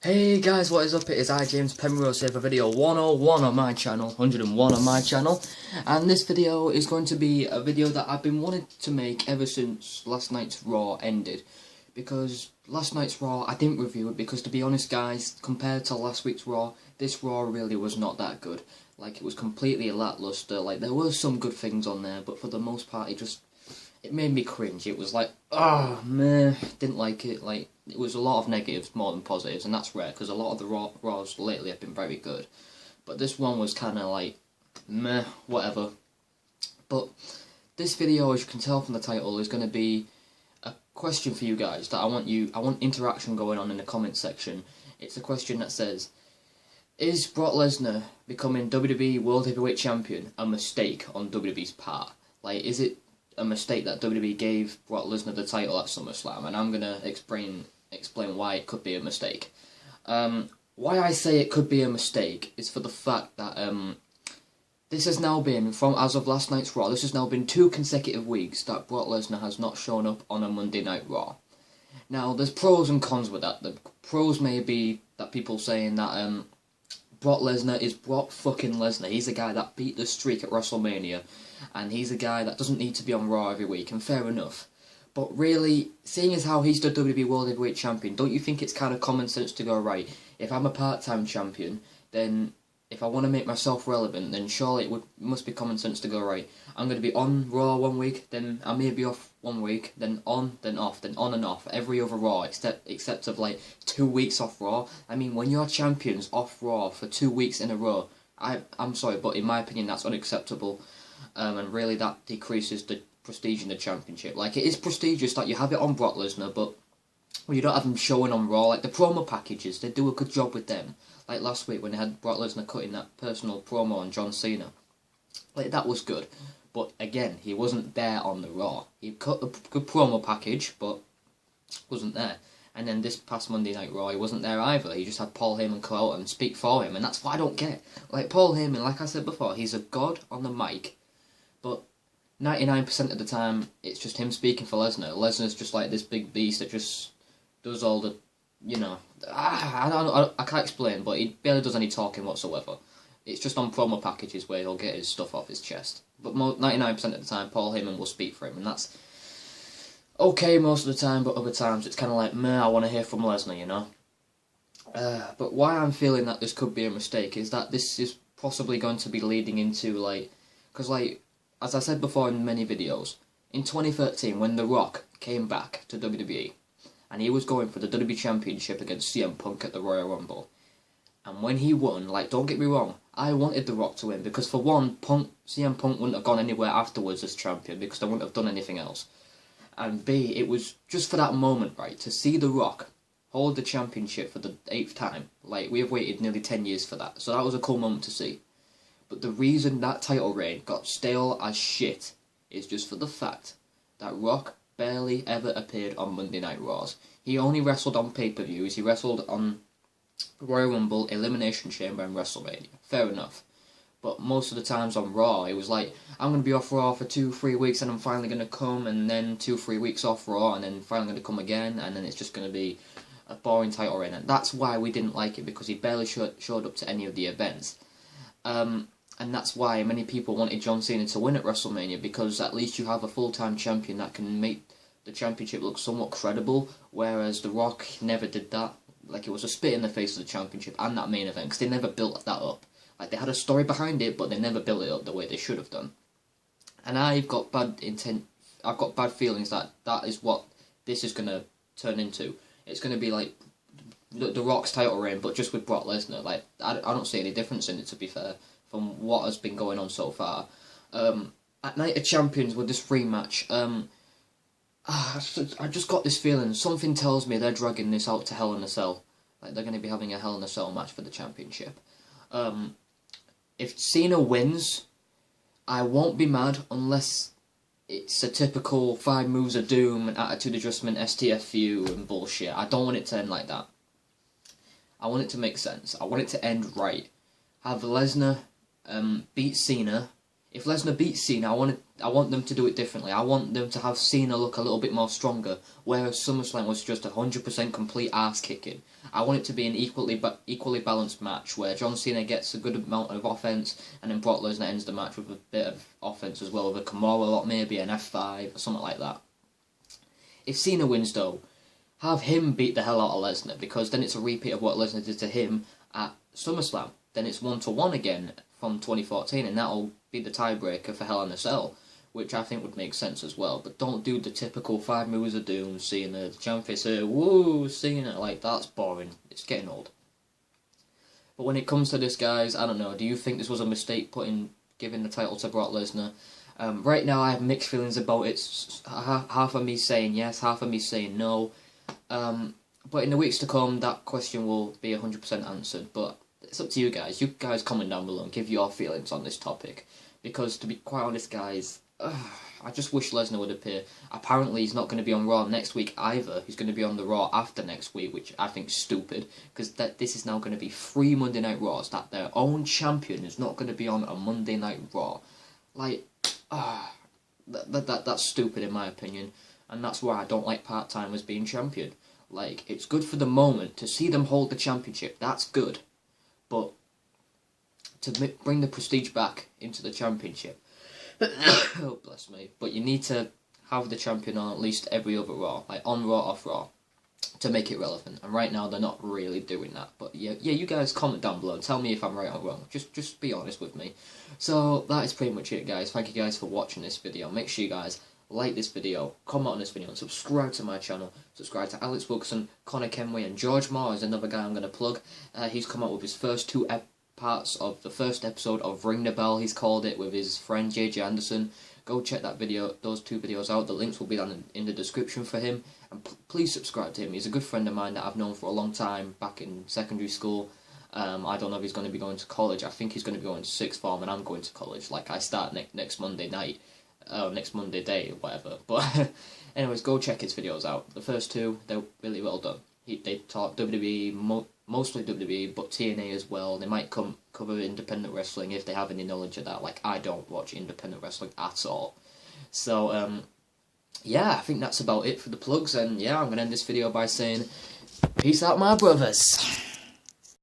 Hey guys, what is up? It is I, James Penrose, here for video 101 on my channel, 101 on my channel, and this video is going to be a video that I've been wanting to make ever since last night's Raw ended, because last night's Raw, I didn't review it because, to be honest guys, compared to last week's Raw, this Raw really was not that good. Like, it was completely lackluster. Like, there were some good things on there, but for the most part, it made me cringe. It was like, oh man, didn't like it. Like, it was a lot of negatives more than positives, and that's rare because a lot of the Raws lately have been very good. But this one was kind of like, meh, whatever. But this video, as you can tell from the title, is going to be a question for you guys that I want interaction going on in the comment section. It's a question that says, is Brock Lesnar becoming WWE World Heavyweight Champion a mistake on WWE's part? Like, is it a mistake that WWE gave Brock Lesnar the title at SummerSlam? And I'm gonna explain why it could be a mistake. Why I say it could be a mistake is for the fact that this has now been, as of last night's Raw, this has now been 2 consecutive weeks that Brock Lesnar has not shown up on a Monday Night Raw. Now, there's pros and cons with that. The pros may be that people saying that Brock Lesnar is Brock fucking Lesnar. He's the guy that beat the streak at WrestleMania, and he's a guy that doesn't need to be on Raw every week, and fair enough. But really, seeing as how he's the WWE World Heavyweight Champion, don't you think it's kind of common sense to go, right, if I'm a part-time champion, then if I want to make myself relevant, then surely it must be common sense to go, right, I'm going to be on Raw one week, then I may be off one week, then on, then off, then on and off, every other Raw, except of like 2 weeks off Raw. I mean, when you're champions off Raw for 2 weeks in a row, I'm sorry, but in my opinion, that's unacceptable, and really that decreases the prestige in the championship. Like, it is prestigious that you have it on Brock Lesnar, but when you don't have him showing on Raw, like the promo packages, they do a good job with them. Like last week when they had Brock Lesnar cutting that personal promo on John Cena. Like, that was good. But again, he wasn't there on the Raw. He cut a good promo package, but wasn't there. And then this past Monday Night Raw, he wasn't there either. He just had Paul Heyman come out and speak for him, and that's what I don't get. Like, Paul Heyman, like I said before, he's a god on the mic, but 99% of the time, it's just him speaking for Lesnar. Lesnar's just like this big beast that just does all the, you know, I can't explain, but he barely does any talking whatsoever. It's just on promo packages where he'll get his stuff off his chest. But 99% of the time, Paul Heyman will speak for him, and that's okay most of the time, but other times it's kind of like, meh, I want to hear from Lesnar, you know? But why I'm feeling that this could be a mistake is that this is possibly going to be leading into, like, because, like, as I said before in many videos, in 2013, when The Rock came back to WWE, and he was going for the WWE Championship against CM Punk at the Royal Rumble, and when he won, like, don't get me wrong, I wanted The Rock to win, because for one, CM Punk wouldn't have gone anywhere afterwards as champion, because they wouldn't have done anything else. And B, it was just for that moment, right, to see The Rock hold the championship for the 8th time. Like, we have waited nearly 10 years for that, so that was a cool moment to see. But the reason that title reign got stale as shit is just for the fact that Rock barely ever appeared on Monday Night Raws. He only wrestled on pay-per-views. He wrestled on Royal Rumble, Elimination Chamber, and WrestleMania. Fair enough. But most of the times on Raw, it was like, I'm going to be off Raw for 2-3 weeks, and I'm finally going to come, and then 2-3 weeks off Raw, and then finally going to come again, and then it's just going to be a boring title reign. And that's why we didn't like it, because he barely showed up to any of the events. And that's why many people wanted John Cena to win at WrestleMania, because at least you have a full-time champion that can make the championship look somewhat credible, whereas The Rock never did that. Like, it was a spit in the face of the championship and that main event, because they never built that up. Like, they had a story behind it, but they never built it up the way they should have done. And I've got bad feelings that that is what this is going to turn into. It's going to be like the Rock's title reign, but just with Brock Lesnar. Like, I don't see any difference in it, to be fair, from what has been going on so far. At Night of Champions with this rematch, I just got this feeling. Something tells me they're dragging this out to Hell in a Cell. Like, they're going to be having a Hell in a Cell match for the championship. If Cena wins, I won't be mad unless it's a typical 5 moves of doom and attitude adjustment STFU and bullshit. I don't want it to end like that. I want it to make sense. I want it to end right. Have Lesnar beat Cena If Lesnar beats Cena, I want them to do it differently. I want them to have Cena look a little bit more stronger, whereas SummerSlam was just 100% complete ass kicking. I want it to be an equally balanced match where John Cena gets a good amount of offense, and then Brock Lesnar ends the match with a bit of offense as well, with a Kimura lock, maybe an F5 or something like that. If Cena wins though, have him beat the hell out of Lesnar, because then it's a repeat of what Lesnar did to him at SummerSlam. Then it's 1-1 again from 2014, and that'll be the tiebreaker for Hell in a Cell, which I think would make sense as well. But don't do the typical 5 moves of doom, Cena, the champion here, woo, Cena, like, that's boring. It's getting old. But when it comes to this, guys, I don't know, do you think this was a mistake giving the title to Brock Lesnar? Right now I have mixed feelings about it. Half of me saying yes, half of me saying no. But in the weeks to come, that question will be 100% answered. But it's up to you guys. You guys comment down below and give your feelings on this topic. Because to be quite honest, guys, I just wish Lesnar would appear. Apparently he's not going to be on Raw next week either. He's going to be on the Raw after next week, which I think is stupid. Because this is now going to be 3 Monday Night Raws. That their own champion is not going to be on a Monday Night Raw. Like, that's stupid in my opinion. And that's why I don't like part-timers being champion. Like, it's good for the moment to see them hold the championship. That's good. But to bring the prestige back into the championship, oh, bless me. But you need to have the champion on at least every other Raw. Like, on Raw, off Raw. To make it relevant. And right now, they're not really doing that. But yeah, you guys comment down below. Tell me if I'm right or wrong. Just be honest with me. So, that is pretty much it, guys. Thank you guys for watching this video. Make sure you guys like this video, comment on this video, and subscribe to my channel. Subscribe to Alex Wilkerson, Connor Kenway, and George Moore is another guy I'm going to plug. He's come out with his first 2 parts of the first episode of Ring the Bell, he's called it, with his friend JJ Anderson. Go check those 2 videos out. The links will be down in the description for him. And please subscribe to him. He's a good friend of mine that I've known for a long time, back in secondary school. I don't know if he's going to be going to college. I think he's going to be going to 6th form, and I'm going to college. Like, I start next Monday night. Next Monday day, or whatever. But anyways, go check his videos out. The first 2, they're really well done. They talk WWE, mostly WWE, but TNA as well. They might cover independent wrestling if they have any knowledge of that. Like, I don't watch independent wrestling at all. So, yeah, I think that's about it for the plugs. And yeah, I'm going to end this video by saying, peace out, my brothers.